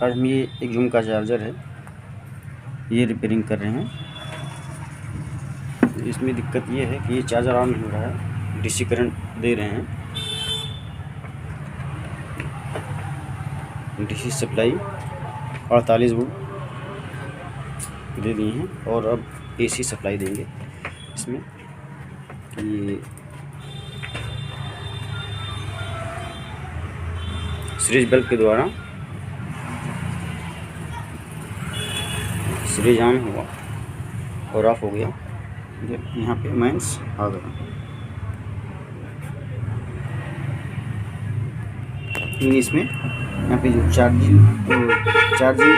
आज हम ये एक जूम का चार्जर है, ये रिपेयरिंग कर रहे हैं। इसमें दिक्कत ये है कि ये चार्जर ऑन नहीं हो रहा है, डीसी करंट दे रहे हैं। डीसी सप्लाई 48 वोल्ट दे दिए हैं और अब एसी सप्लाई देंगे इसमें। ये सीरीज बल्ब के द्वारा सीरीज ऑन हुआ और ऑफ हो गया। यहाँ पे माइनस आ गया। इसमें यहाँ पे जो चार्जिंग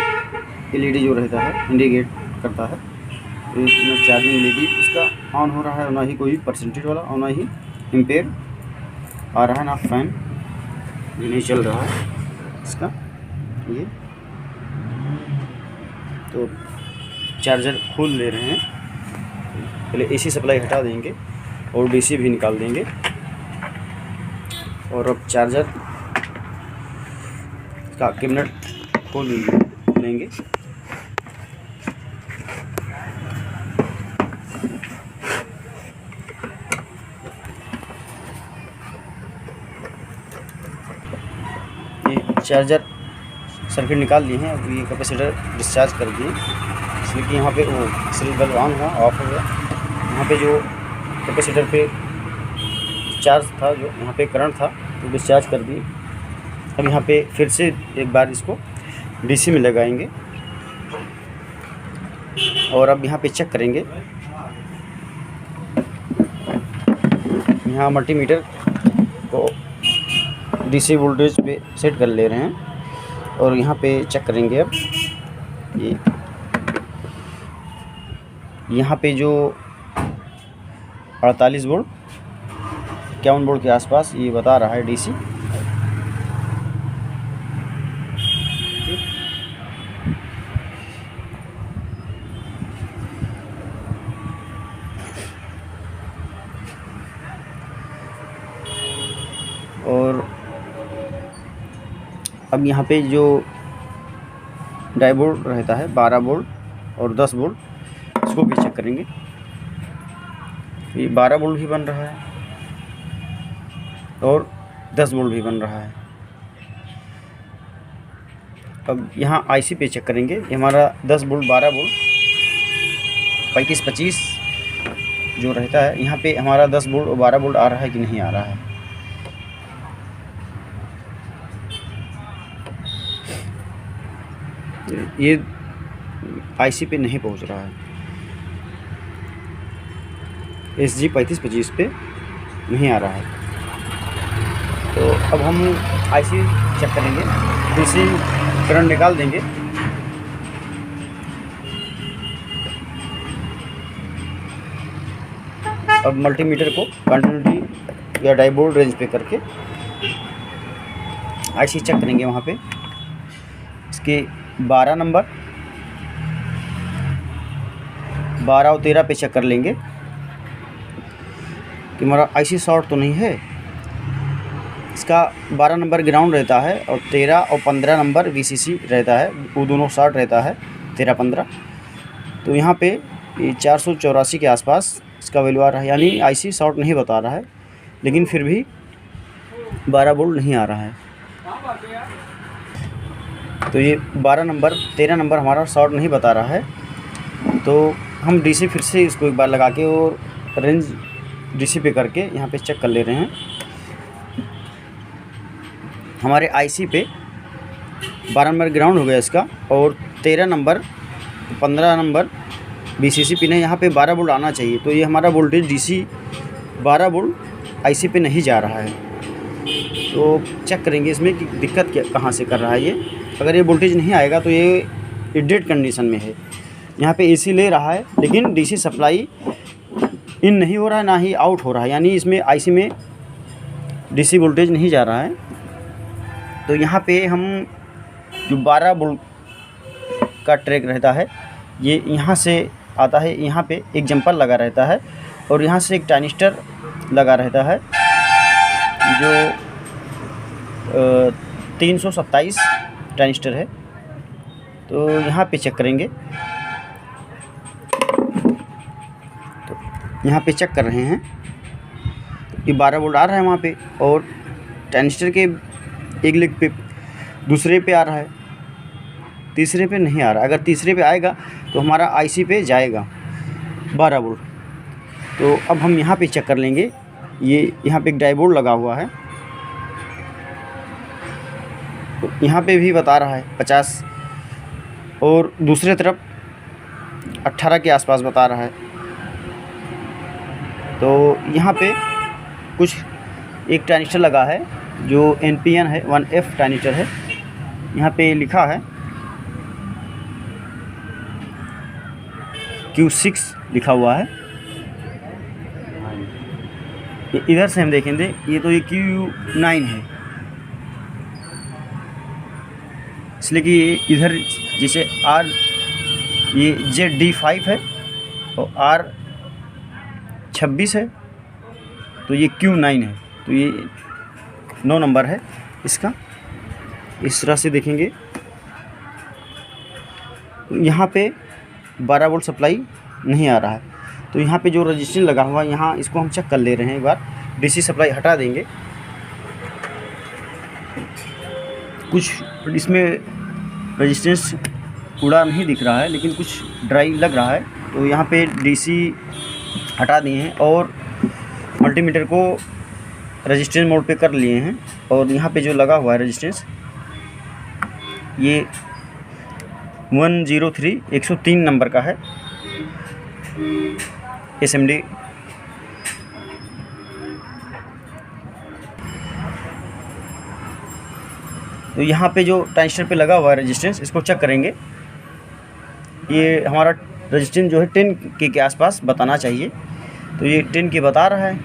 एलईडी जो रहता है इंडिकेट करता है, तो इसमें चार्जिंग एलईडी इसका ऑन हो रहा है, ना ही कोई परसेंटेज वाला और ना ही एम्पेयर आ रहा है, ना फैन ये नहीं चल रहा है इसका। ये तो चार्जर खोल ले रहे हैं, पहले एसी सप्लाई हटा देंगे और डीसी भी निकाल देंगे और अब चार्जर का कैबिनेट खोल लेंगे। ये चार्जर सर्किट निकाल लिए हैं। अब ये कैपेसिटर डिस्चार्ज कर दिए, इसलिए कि यहाँ पे वो सीरीज बल्ब ऑन हुआ ऑफ हो गया। यहाँ पे जो कैपेसिटर पे चार्ज था, जो यहाँ पे करंट था, तो डिस्चार्ज कर दिए। अब यहाँ पे फिर से एक बार इसको डीसी में लगाएंगे और अब यहाँ पे चेक करेंगे। यहाँ मल्टीमीटर को डीसी वोल्टेज पे सेट कर ले रहे हैं और यहाँ पे चेक करेंगे। अब ये यहाँ पे जो 48 वोल्ट 51 वोल्ट के आसपास ये बता रहा है डीसी। और अब यहाँ पे जो डाई वोल्ट रहता है 12 वोल्ट और 10 वोल्ट, इसको भी चेक करेंगे। ये 12 वोल्ट भी बन रहा है और 10 वोल्ट भी बन रहा है। अब यहाँ आईसी पे चेक करेंगे। ये हमारा 10 वोल्ट 12 वोल्ट 35-25 जो रहता है, यहाँ पे हमारा 10 वोल्ट और 12 वोल्ट आ रहा है कि नहीं आ रहा है। ये आईसी पे नहीं पहुंच रहा है, SG 35-25 पे नहीं आ रहा है। तो अब हम आईसी चेक करेंगे, डीसी करंट निकाल देंगे। अब मल्टीमीटर को कंटिन्यूटी या डाइवोल्ट रेंज पे करके आईसी चेक करेंगे। वहाँ पे इसके 12 नंबर 12 और 13 पे चेक कर लेंगे कि हमारा आईसी शॉर्ट तो नहीं है। इसका 12 नंबर ग्राउंड रहता है और 13 और 15 नंबर VCC रहता है, वो दोनों शॉर्ट रहता है 13-15। तो यहाँ पे ये 484 के आसपास इसका वैल्यू आ रहा है, यानी आईसी शॉर्ट नहीं बता रहा है, लेकिन फिर भी 12 वोल्ट नहीं आ रहा है। तो ये 12 नंबर 13 नंबर हमारा शॉर्ट नहीं बता रहा है। तो हम डीसी फिर से इसको एक बार लगा के और रेंज डीसी पे करके यहाँ पे चेक कर ले रहे हैं। हमारे आईसी पे 12 नंबर ग्राउंड हो गया इसका और 13 नंबर 15 नंबर VCC पिन है, यहाँ पे 12 वोल्ट आना चाहिए। तो ये हमारा वोल्टेज डीसी 12 वोल्ट आईसी पे नहीं जा रहा है। तो चेक करेंगे इसमें कि दिक्कत क्या कहाँ से कर रहा है ये। अगर ये वोल्टेज नहीं आएगा तो ये डेड कंडीशन में है। यहाँ पे एसी ले रहा है लेकिन डीसी सप्लाई इन नहीं हो रहा है, ना ही आउट हो रहा है, यानी इसमें आईसी में डीसी वोल्टेज नहीं जा रहा है। तो यहाँ पे हम जो 12 वोल्ट का ट्रैक रहता है, ये यहाँ से आता है, यहाँ पे एक जंपर लगा रहता है और यहाँ से एक ट्रांजिस्टर लगा रहता है जो 327 ट्रांजिस्टर है। तो यहाँ पे चेक करेंगे, तो यहाँ पे चेक कर रहे हैं ये 12 वोल्ट आ रहा है वहाँ पे, और ट्रांजिस्टर के एक लेग पे दूसरे पे आ रहा है, तीसरे पे नहीं आ रहा। अगर तीसरे पे आएगा तो हमारा आईसी पे जाएगा 12 वोल्ट। तो अब हम यहाँ पे चेक कर लेंगे, ये यहाँ पे एक डायोड लगा हुआ है, तो यहाँ पे भी बता रहा है 50, और दूसरे तरफ 18 के आसपास बता रहा है। तो यहाँ पे कुछ एक ट्रांजिस्टर लगा है जो NPN है, 1F ट्रांजिस्टर है। यहाँ पे लिखा है Q6 लिखा हुआ है। इधर से हम देखेंगे, ये तो ये Q9 है, इसलिए कि इधर जैसे R ये ZD5 है और R26 है, तो ये Q9 है, तो ये 9 नंबर है इसका। इस तरह से देखेंगे, यहाँ पे 12 वोल्ट सप्लाई नहीं आ रहा है। तो यहाँ पे जो रजिस्टर लगा हुआ है, यहाँ इसको हम चेक कर ले रहे हैं। एक बार डीसी सप्लाई हटा देंगे, कुछ इसमें रेजिस्टेंस पूरा नहीं दिख रहा है, लेकिन कुछ ड्राई लग रहा है। तो यहाँ पे डीसी हटा दिए हैं और मल्टीमीटर को रेजिस्टेंस मोड पे कर लिए हैं। और यहाँ पे जो लगा हुआ है रेजिस्टेंस, ये 103 103 नंबर का है SMD। तो यहाँ पे जो ट्रांजिस्टर पे लगा हुआ है रेजिस्टेंस, इसको चेक करेंगे। ये हमारा रेजिस्टेंस जो है 10 के आसपास बताना चाहिए, तो ये 10 के बता रहा है।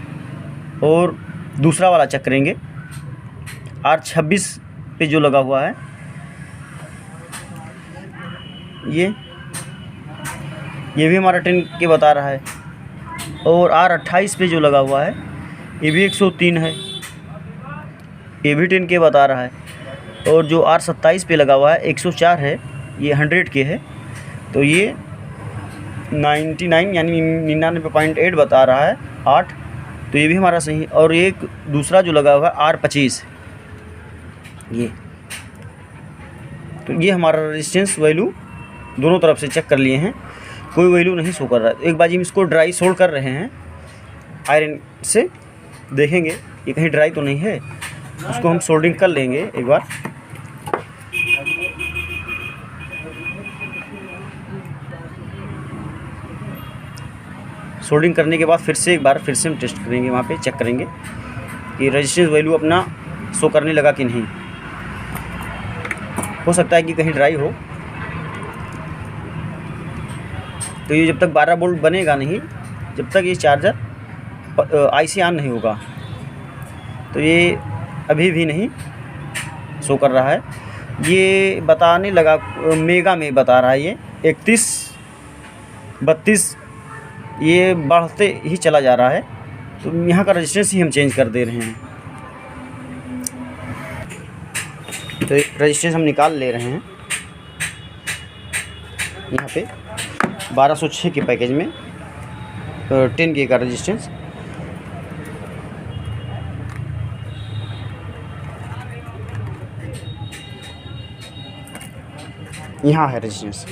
और दूसरा वाला चेक करेंगे, R26 पे जो लगा हुआ है, ये भी हमारा 10 के बता रहा है। और R28 पे जो लगा हुआ है, ये भी 103 है, ये भी 10 के बता रहा है। और जो R27 पे लगा हुआ है 104 है, ये 100 के है, तो ये 99 यानी 99.8 बता रहा है, 8, तो ये भी हमारा सही। और एक दूसरा जो लगा हुआ है R25, तो ये हमारा रेजिस्टेंस वैल्यू दोनों तरफ से चेक कर लिए हैं, कोई वैल्यू नहीं शो कर रहा है। एक बार हम इसको ड्राई सोल्ड कर रहे हैं आयरन से, देखेंगे ये कहीं ड्राई तो नहीं है, उसको हम सोल्डिंग कर लेंगे एक बार। सोल्डिंग करने के बाद फिर से एक बार हम टेस्ट करेंगे, वहाँ पे चेक करेंगे कि रेजिस्टेंस वैल्यू अपना शो करने लगा कि नहीं। हो सकता है कि कहीं ड्राई हो, तो ये जब तक 12 वोल्ट बनेगा नहीं, जब तक ये चार्जर आईसी ऑन नहीं होगा। तो ये अभी भी नहीं शो कर रहा है, ये बताने लगा मेगा में बता रहा है, ये 31 32 ये बढ़ते ही चला जा रहा है। तो यहाँ का रेजिस्टेंस ही हम चेंज कर दे रहे हैं। तो रेजिस्टेंस हम निकाल ले रहे हैं यहाँ पे 1206 के पैकेज में 10 के का रेजिस्टेंस। यहाँ है रेजिस्टेंस,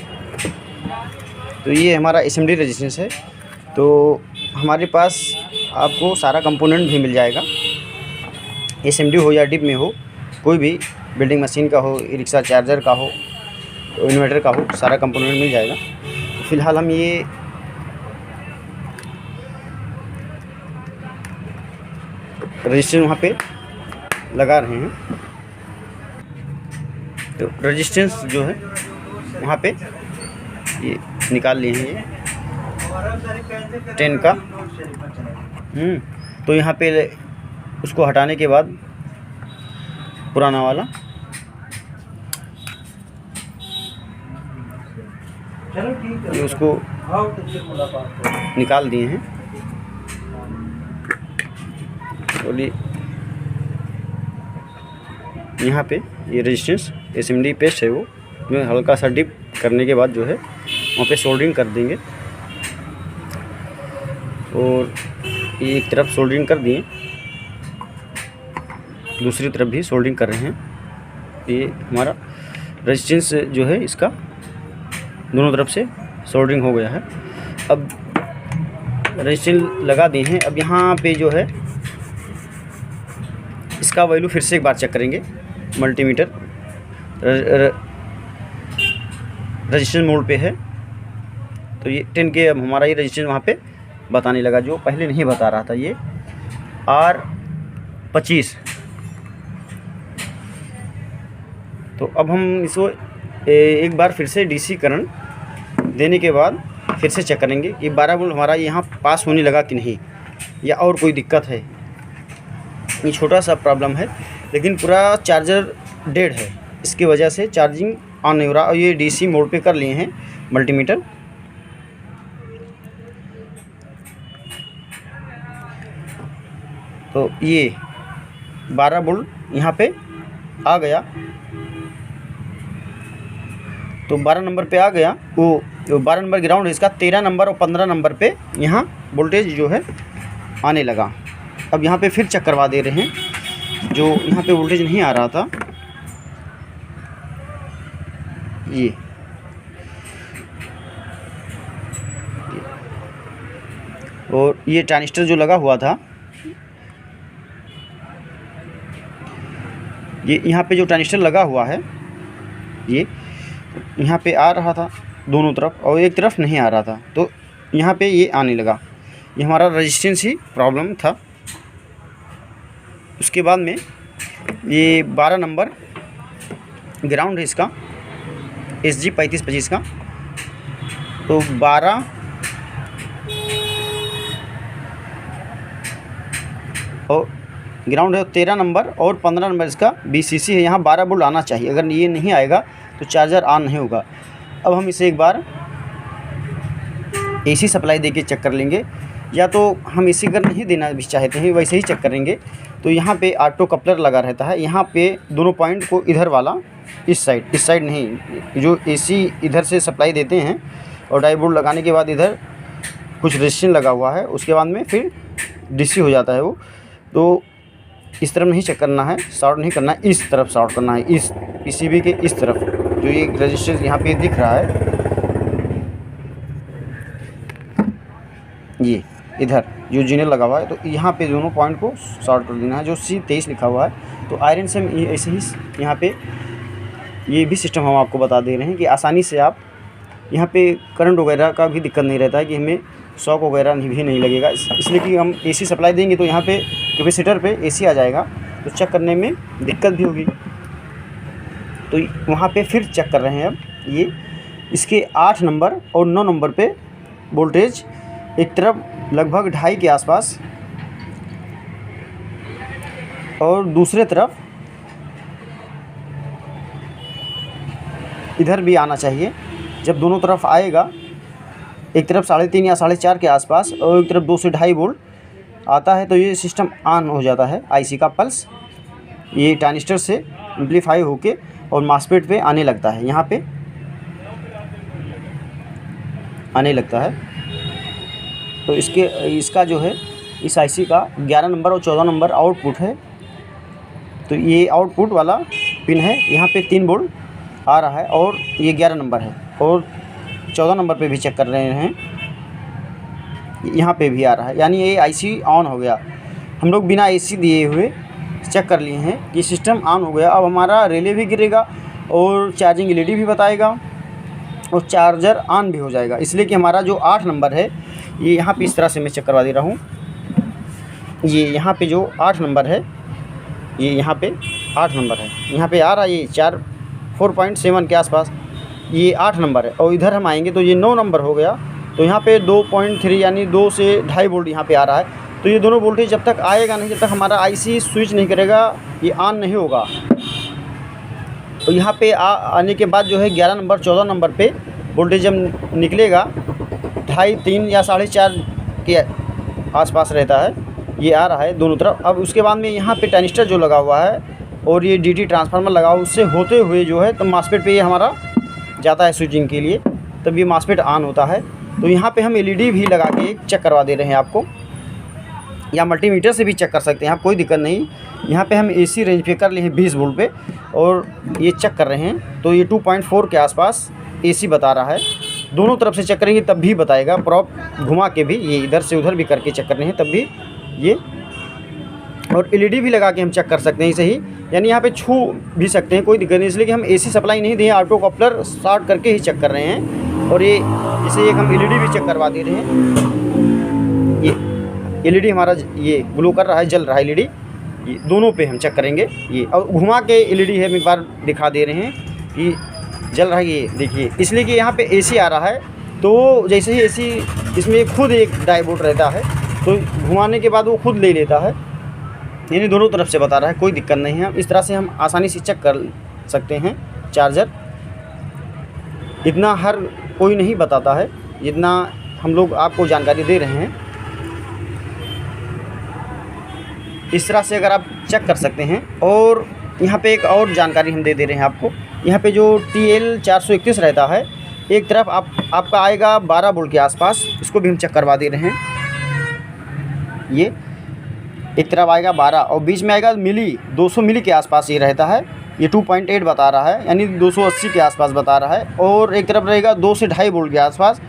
तो ये हमारा SMD रेजिस्टेंस है। तो हमारे पास आपको सारा कंपोनेंट भी मिल जाएगा, SMD हो या डिप में हो, कोई भी बिल्डिंग मशीन का हो, रिक्शा चार्जर का हो, इन्वर्टर का हो, सारा कंपोनेंट मिल जाएगा। फ़िलहाल हम ये रेजिस्टेंस वहाँ पे लगा रहे हैं। तो रेजिस्टेंस जो है वहाँ पे ये निकाल लिए हैं, ये 10 का। तो यहाँ पे उसको हटाने के बाद पुराना वाला ये उसको निकाल दिए हैं। और यहाँ पे ये रेजिस्टेंस SMD पेस्ट है वो इसमें हल्का सा डिप करने के बाद जो है वहाँ पे सोल्डरिंग कर देंगे। और ये एक तरफ सोल्डरिंग कर दिए, दूसरी तरफ भी सोल्डरिंग कर रहे हैं। ये हमारा रेजिस्टेंस जो है इसका दोनों तरफ से सोल्डरिंग हो गया है। अब रेजिस्टेंस लगा दिए हैं। अब यहाँ पे जो है इसका वैल्यू फिर से एक बार चेक करेंगे। मल्टीमीटर रजिस्टेंस मोड पे है, तो ये 10 के अब हमारा ये रजिस्टेंस वहाँ पे बताने लगा, जो पहले नहीं बता रहा था। ये R25। तो अब हम इसको एक बार फिर से DC करंट देने के बाद फिर से चेक करेंगे कि 12 वोल्ट हमारा यहाँ पास होने लगा कि नहीं, या और कोई दिक्कत है। ये छोटा सा प्रॉब्लम है, लेकिन पूरा चार्जर डेड है, इसकी वजह से चार्जिंग ऑन नहीं हो रहा। और ये DC मोड पे कर लिए हैं मल्टीमीटर। तो ये 12 वोल्ट यहाँ पे आ गया, तो 12 नंबर पे आ गया। वो 12 नंबर ग्राउंड है इसका, 13 नंबर और 15 नंबर पे यहाँ वोल्टेज जो है आने लगा। अब यहाँ पे फिर चेक करवा दे रहे हैं, जो यहाँ पे वोल्टेज नहीं आ रहा था। ये और ये ट्रांजिस्टर जो लगा हुआ था, ये यहाँ पे जो ट्रांजिस्टर लगा हुआ है, ये यहाँ पे आ रहा था दोनों तरफ और एक तरफ नहीं आ रहा था, तो यहाँ पे ये आने लगा। ये हमारा रेजिस्टेंस ही प्रॉब्लम था। उसके बाद में ये 12 नंबर ग्राउंड है इसका, SG 3525 का। तो 12 और ग्राउंड है, 13 नंबर और 15 नंबर इसका BCC है। यहाँ 12 वोल्ट आना चाहिए, अगर ये नहीं आएगा तो चार्जर ऑन नहीं होगा। अब हम इसे एक बार AC सप्लाई देके चेक कर लेंगे, या तो हम AC अगर नहीं देना भी चाहते हैं वैसे ही चेक करेंगे। तो यहाँ पे ऑटो कपलर लगा रहता है, यहाँ पे दोनों पॉइंट को इधर वाला इस साइड नहीं, जो AC इधर से सप्लाई देते हैं और डाई बोर्ड लगाने के बाद इधर कुछ रेजिस्टेंस लगा हुआ है, उसके बाद में फिर DC हो जाता है वो। तो इस तरफ नहीं चेक करना है, शॉर्ट नहीं करना है, इस तरफ शॉर्ट करना है, इस PCB के इस तरफ, जो ये रेजिस्टेंस यहाँ पे दिख रहा है, ये इधर जो जीनल लगा हुआ है, तो यहाँ पे दोनों पॉइंट को शॉर्ट कर देना है, जो C23 लिखा हुआ है। तो आयरन से हम ऐसे ही यहाँ पे ये भी सिस्टम हम आपको बता दे रहे हैं कि आसानी से आप यहाँ पे करंट वगैरह का भी दिक्कत नहीं रहता है, कि हमें शॉक वगैरह भी नहीं लगेगा। इसलिए कि हम AC सप्लाई देंगे तो यहाँ पे कैपेसिटर पे AC आ जाएगा, तो चेक करने में दिक्कत भी होगी। तो वहाँ पे फिर चेक कर रहे हैं। अब ये इसके 8 नंबर और 9 नंबर पे वोल्टेज एक तरफ लगभग 2.5 के आसपास और दूसरे तरफ इधर भी आना चाहिए। जब दोनों तरफ आएगा, एक तरफ 3.5 या 4.5 के आसपास और एक तरफ 2 से 2.5 वोल्ट आता है, तो ये सिस्टम ऑन हो जाता है। IC का पल्स ये ट्रांजिस्टर से एम्पलीफाई होके और मासफेट पे आने लगता है, यहाँ पे आने लगता है। तो इसका जो है इस IC का 11 नंबर और 14 नंबर आउटपुट है। तो ये आउटपुट वाला पिन है, यहाँ पे 3 वोल्ट आ रहा है और ये 11 नंबर है, और 14 नंबर पे भी चेक कर रहे हैं, यहाँ पे भी आ रहा है, यानी ये IC ऑन हो गया। हम लोग बिना AC दिए हुए चेक कर लिए हैं कि सिस्टम ऑन हो गया। अब हमारा रिले भी गिरेगा और चार्जिंग LED भी बताएगा और चार्जर ऑन भी हो जाएगा। इसलिए कि हमारा जो 8 नंबर है, ये यहाँ पे इस तरह से मैं चेक करवा दे रहा हूँ। ये यहाँ पे जो 8 नंबर है, ये यहाँ पे 8 नंबर है, यहाँ पे आ रहा है ये 4.7 के आसपास, ये 8 नंबर है। और इधर हम आएंगे तो ये 9 नंबर हो गया, तो यहाँ पे 2.3 यानी 2 से 2.5 वोल्ट यहाँ पे आ रहा है। तो ये दोनों वोल्टेज जब तक आएगा नहीं, जब तक हमारा IC स्विच नहीं करेगा, ये ऑन नहीं होगा। तो यहाँ पे आने के बाद जो है 11 नंबर 14 नंबर पे वोल्टेज जब निकलेगा 2.5 3 या 4.5 के आसपास रहता है, ये आ रहा है दोनों तरफ। अब उसके बाद में यहाँ पे ट्रांजिस्टर जो लगा हुआ है और ये DT ट्रांसफार्मर लगा हुआ, उससे होते हुए जो है तो मासफेट पे ये हमारा जाता है स्विचिंग के लिए, तब ये मॉसफेट ऑन होता है। तो यहाँ पे हम एलईडी भी लगा के चेक करवा दे रहे हैं आपको, या मल्टीमीटर से भी चेक कर सकते हैं आप, कोई दिक्कत नहीं। यहाँ पे हम एसी रेंज पे कर लिए हैं 20 वोल्ट पे, और ये चेक कर रहे हैं तो ये 2.4 के आसपास एसी बता रहा है। दोनों तरफ से चेक करेंगे तब भी बताएगा, प्रॉप घुमा के भी, ये इधर से उधर भी करके चेक कर रहे हैं तब भी ये। और एलईडी भी लगा के हम चेक कर सकते हैं इसे ही, यानी यहाँ पे छू भी सकते हैं, कोई दिक्कत नहीं, इसलिए कि हम एसी सप्लाई नहीं दिए, ऑटो कपलर शॉर्ट करके ही चेक कर रहे हैं। और ये इसे एक हम एलईडी भी चेक करवा दे रहे हैं। ये एलईडी हमारा ये ग्लो कर रहा है, जल रहा है एलईडी, ये दोनों पे हम चेक करेंगे। ये और घुमा के एलईडी है, हम एक बार दिखा दे रहे हैं कि जल रहा है, ये देखिए, इसलिए कि यहाँ पे एसी आ रहा है। तो जैसे ही एसी, इसमें खुद एक डायोड रहता है, तो घुमाने के बाद वो खुद ले लेता है, यानी दोनों तरफ से बता रहा है, कोई दिक्कत नहीं है। इस तरह से हम आसानी से चेक कर सकते हैं चार्जर। इतना हर कोई नहीं बताता है जितना हम लोग आपको जानकारी दे रहे हैं। इस तरह से अगर आप चेक कर सकते हैं। और यहाँ पे एक और जानकारी हम दे दे रहे हैं आपको, यहाँ पे जो TL431 रहता है, एक तरफ आपका आएगा 12 वोल्ट के आसपास, इसको भी हम चेक करवा दे रहे हैं। ये एक तरफ आएगा 12 और बीच में आएगा 200 मिली के आसपास ये रहता है। ये 2.8 बता रहा है, यानी 280 के आसपास बता रहा है। और एक तरफ रहेगा 2 से 2.5 वोल्ट के आसपास,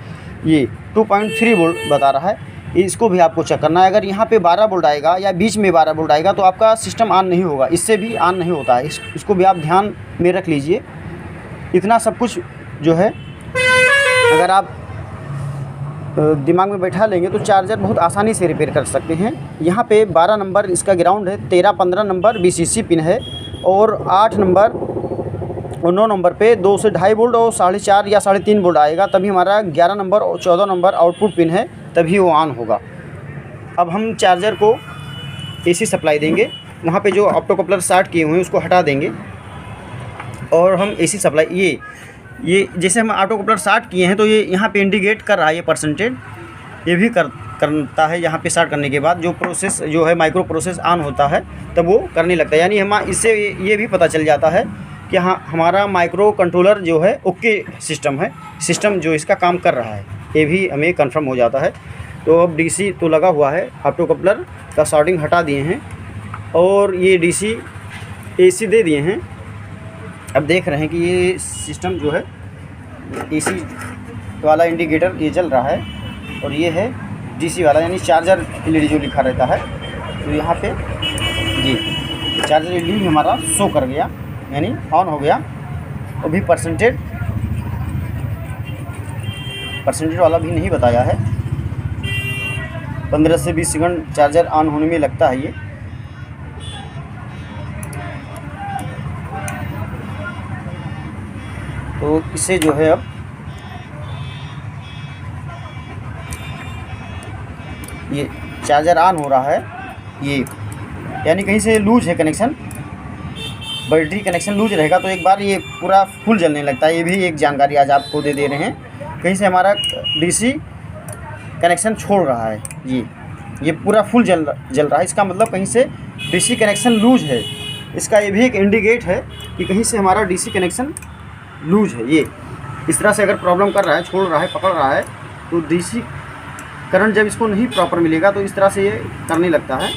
ये 2.3 वोल्ट बता रहा है। इसको भी आपको चेक करना है। अगर यहाँ पे 12 वोल्ट आएगा या बीच में 12 वोल्ट आएगा तो आपका सिस्टम ऑन नहीं होगा, इससे भी ऑन नहीं होता है। इसको भी आप ध्यान में रख लीजिए। इतना सब कुछ जो है अगर आप दिमाग में बैठा लेंगे तो चार्जर बहुत आसानी से रिपेयर कर सकते हैं। यहाँ पे 12 नंबर इसका ग्राउंड है, 13-15 नंबर BCC पिन है, और 8 नंबर और 9 नंबर पे 2 से 2.5 वोल्ट और 4.5 या 3.5 वोल्ट आएगा, तभी हमारा 11 नंबर और 14 नंबर आउटपुट पिन है, तभी वो ऑन होगा। अब हम चार्जर को एसी सप्लाई देंगे, वहाँ पे जो ऑप्टो कपलर शॉर्ट किए हुए हैं उसको हटा देंगे, और हम एसी सप्लाई ये जैसे हम ऑटो कपलर शॉर्ट किए हैं तो ये यहाँ पे इंडिकेट कर रहा है, ये परसेंटेज ये भी करता है। यहाँ पे स्टार्ट करने के बाद जो प्रोसेस जो है माइक्रो प्रोसेस ऑन होता है तब वो करने लगता है, यानी हम इससे ये भी पता चल जाता है कि हाँ हमारा माइक्रो कंट्रोलर जो है ओके सिस्टम है, सिस्टम जो इसका काम कर रहा है, ये भी हमें कंफर्म हो जाता है। तो अब DC तो लगा हुआ है, ऑटो कपलर का शॉर्टिंग हटा दिए हैं और ये DC AC दे दिए हैं। अब देख रहे हैं कि ये सिस्टम जो है AC वाला इंडिकेटर ये जल रहा है, और ये है DC वाला, यानी चार्जर LED जो लिखा रहता है। तो यहाँ पे जी चार्जर LED हमारा शो कर गया, यानी ऑन हो गया। अभी परसेंटेज वाला भी नहीं बताया है। 15 से 20 सेकंड चार्जर ऑन होने में लगता है ये। तो इससे जो है अब ये चार्जर ऑन हो रहा है, ये यानी कहीं से लूज है कनेक्शन, बैटरी कनेक्शन लूज रहेगा तो एक बार ये पूरा फुल जलने लगता है। ये भी एक जानकारी आज आपको दे रहे हैं, कहीं से हमारा DC कनेक्शन छोड़ रहा है, ये पूरा फुल जल रहा है, इसका मतलब कहीं से DC कनेक्शन लूज है। इसका ये भी एक इंडिकेट है कि कहीं से हमारा DC कनेक्शन लूज है। ये इस तरह से अगर प्रॉब्लम कर रहा है, छोड़ रहा है, पकड़ रहा है, तो DC करंट जब इसको नहीं प्रॉपर मिलेगा तो इस तरह से ये करने लगता है।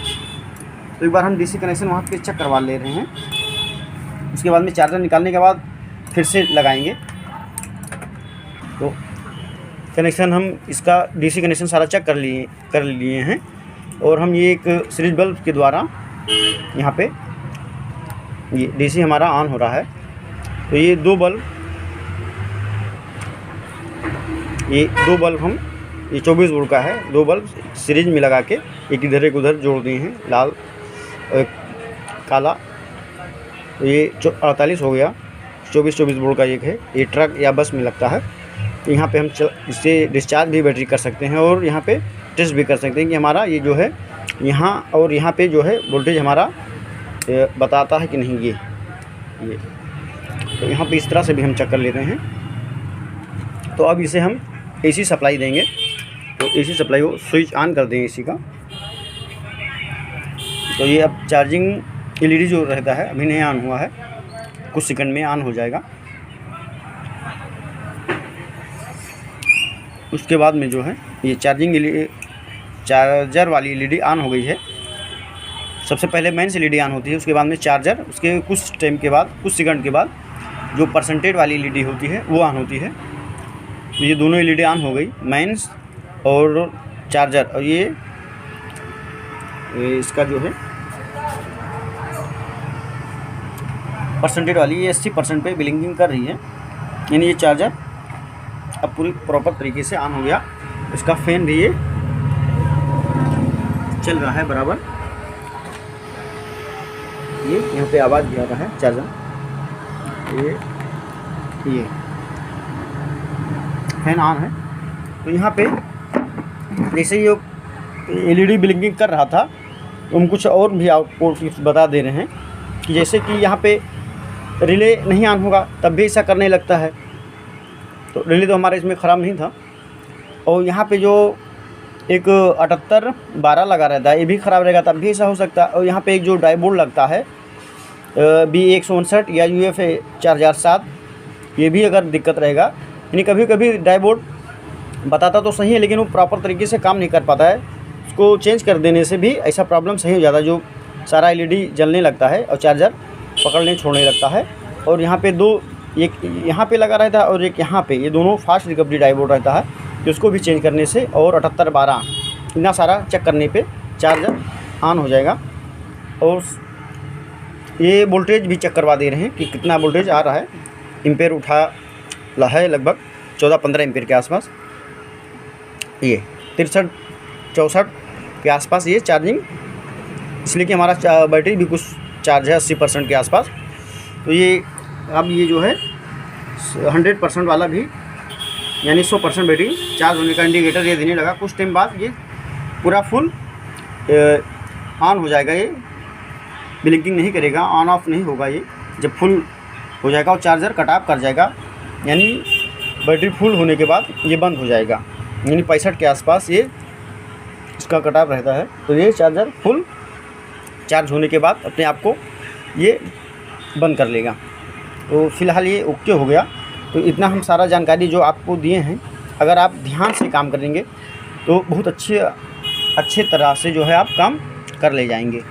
तो एक बार हम DC कनेक्शन वहाँ पे चेक करवा ले रहे हैं, उसके बाद में चार्जर निकालने के बाद फिर से लगाएंगे। तो कनेक्शन हम इसका DC कनेक्शन सारा चेक कर लिए हैं, और हम ये एक सीरीज बल्ब के द्वारा यहाँ पे ये DC हमारा ऑन हो रहा है। तो ये दो बल्ब हम ये 24 वोल्ट का है, 2 बल्ब सीरीज में लगा के एक इधर एक उधर जोड़ दिए हैं, लाल और काला। तो ये 48 हो गया, 24 वोल्ट का एक है, ये ट्रक या बस में लगता है। यहाँ पे हम इससे डिस्चार्ज भी बैटरी कर सकते हैं, और यहाँ पे टेस्ट भी कर सकते हैं कि हमारा ये जो है यहाँ और यहाँ पे जो है वोल्टेज हमारा बताता है कि नहीं। ये तो यहाँ पे इस तरह से भी हम चेक कर लेते हैं। तो अब इसे हम AC सप्लाई देंगे, तो AC सप्लाई को स्विच ऑन कर देंगे AC का। तो ये अब चार्जिंग LED जो रहता है अभी नहीं ऑन हुआ है, कुछ सेकंड में ऑन हो जाएगा। उसके बाद में जो है ये चार्जर वाली एलईडी ऑन हो गई है। सबसे पहले मेंस एलईडी ऑन होती है, उसके बाद में चार्जर, उसके कुछ टाइम के बाद, कुछ सेकंड के बाद जो परसेंटेज वाली एलईडी होती है वो ऑन होती है। तो ये दोनों एलईडी ऑन हो गई, मेंस और चार्जर। और ये इसका जो है परसेंटेज वाली, ये 80% पे ब्लिंकिंग कर रही है, यानी ये चार्जर अब पूरी प्रॉपर तरीके से ऑन हो गया। इसका फैन भी ये चल रहा है बराबर, ये यहाँ पे आवाज़ भी आ रहा है चार्जर। ये फैन ऑन है। तो यहाँ पे जैसे ये एलईडी ब्लिंकिंग कर रहा था, तो हम कुछ और भी आउटपुट बता दे रहे हैं कि जैसे कि यहाँ पे रिले नहीं ऑन होगा तब भी ऐसा करने लगता है। तो रिले तो हमारे इसमें ख़राब नहीं था, और यहाँ पे जो एक 7812 लगा रहता है, ये भी ख़राब रहेगा तब भी ऐसा हो सकता है। और यहाँ पे एक जो डाइबोर्ड लगता है B159 या UF 4007, ये भी अगर दिक्कत रहेगा, यानी कभी कभी डाइबोर्ड बताता तो सही है लेकिन वो प्रॉपर तरीके से काम नहीं कर पाता है, उसको चेंज कर देने से भी ऐसा प्रॉब्लम सही हो जाता है। जो सारा एलईडी जलने लगता है और चार्जर पकड़ने छोड़ने लगता है। और यहाँ पे दो, एक यहाँ पे लगा रहता है और एक यहाँ पे, ये दोनों फास्ट रिकवरी डाइबोर्ड रहता है, तो उसको भी चेंज करने से और 7812 इतना सारा चेक करने पे चार्जर ऑन हो जाएगा। और ये वोल्टेज भी चेक करवा दे रहे हैं कि कितना वोल्टेज आ रहा है। एम्पेयर उठा ला है लगभग 14-15 एम्पेयर के आसपास, ये 63-64 के आसपास ये चार्जिंग, इसलिए कि हमारा बैटरी भी कुछ चार्ज है 80% के आसपास। तो ये अब ये जो है 100% वाला भी, यानी 100% बैटरी चार्ज होने का इंडिकेटर ये देने लगा। कुछ टाइम बाद ये पूरा फुल ऑन हो जाएगा, ये ब्लिंकिंग नहीं करेगा, ऑन ऑफ नहीं होगा। ये जब फुल हो जाएगा और चार्जर कट ऑफ कर जाएगा, यानी बैटरी फुल होने के बाद ये बंद हो जाएगा, यानी 65 के आसपास ये इसका कट ऑफ रहता है। तो ये चार्जर फुल चार्ज होने के बाद अपने आप को ये बंद कर लेगा। तो फ़िलहाल ये ओके हो गया। तो इतना हम सारा जानकारी जो आपको दिए हैं, अगर आप ध्यान से काम करेंगे तो बहुत अच्छे तरह से जो है आप काम कर ले जाएंगे।